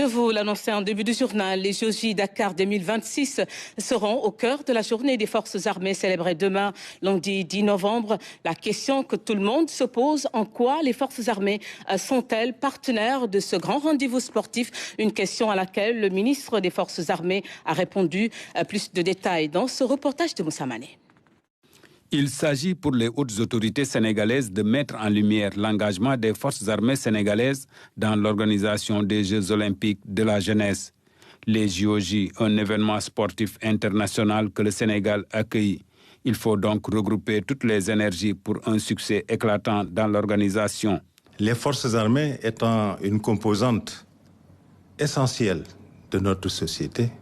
Je vous l'annonçais en début du journal, les JOJ Dakar 2026 seront au cœur de la journée des forces armées célébrée demain, lundi 10 novembre. La question que tout le monde se pose, en quoi les forces armées sont-elles partenaires de ce grand rendez-vous sportif? Une question à laquelle le ministre des Forces armées a répondu. Plus de détails dans ce reportage de Moussa Mané. Il s'agit pour les hautes autorités sénégalaises de mettre en lumière l'engagement des forces armées sénégalaises dans l'organisation des Jeux olympiques de la jeunesse. Les JOJ, un événement sportif international que le Sénégal accueille. Il faut donc regrouper toutes les énergies pour un succès éclatant dans l'organisation. Les forces armées étant une composante essentielle de notre société,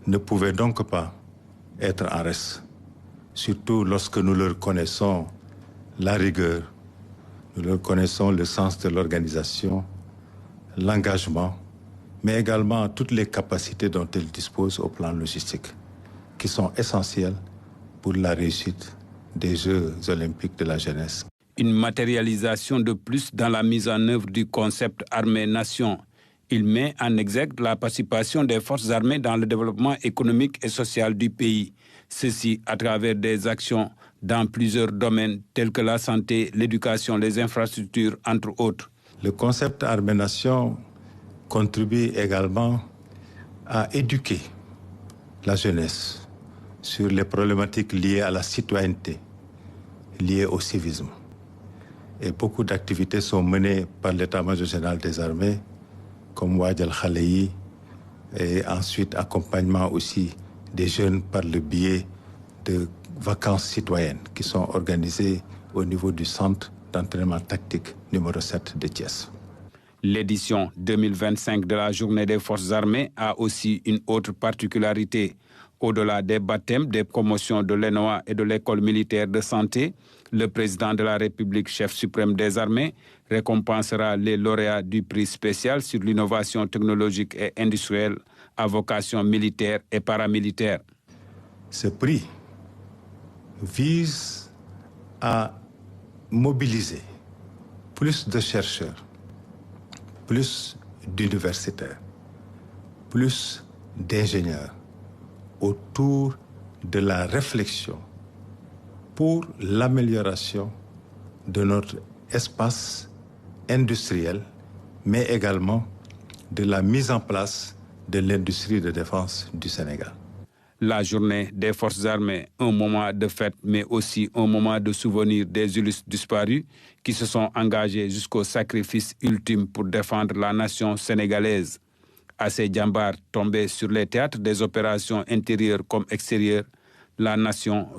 ne pouvaient donc pas être en reste. Surtout lorsque nous leur connaissons la rigueur, nous leur connaissons le sens de l'organisation, l'engagement, mais également toutes les capacités dont elles disposent au plan logistique, qui sont essentielles pour la réussite des Jeux olympiques de la jeunesse. Une matérialisation de plus dans la mise en œuvre du concept armée-nation. Il met en exergue la participation des forces armées dans le développement économique et social du pays. Ceci à travers des actions dans plusieurs domaines tels que la santé, l'éducation, les infrastructures, entre autres. Le concept armée-nation contribue également à éduquer la jeunesse sur les problématiques liées à la citoyenneté, liées au civisme. Et beaucoup d'activités sont menées par l'état-major général des armées, comme Wad al-Khalayi, et ensuite accompagnement aussi des jeunes par le biais de vacances citoyennes qui sont organisées au niveau du centre d'entraînement tactique numéro 7 de Thiès. L'édition 2025 de la Journée des Forces armées a aussi une autre particularité. Au-delà des baptêmes, des promotions de l'ENOA et de l'École militaire de santé, le président de la République, chef suprême des armées, récompensera les lauréats du prix spécial sur l'innovation technologique et industrielle à vocation militaire et paramilitaire. Ce prix vise à mobiliser plus de chercheurs, plus d'universitaires, plus d'ingénieurs autour de la réflexion pour l'amélioration de notre espace industriel, mais également de la mise en place de l'industrie de défense du Sénégal. La journée des forces armées, un moment de fête, mais aussi un moment de souvenir des illustres disparus qui se sont engagés jusqu'au sacrifice ultime pour défendre la nation sénégalaise. À ces djambars tombés sur les théâtres des opérations intérieures comme extérieures, la nation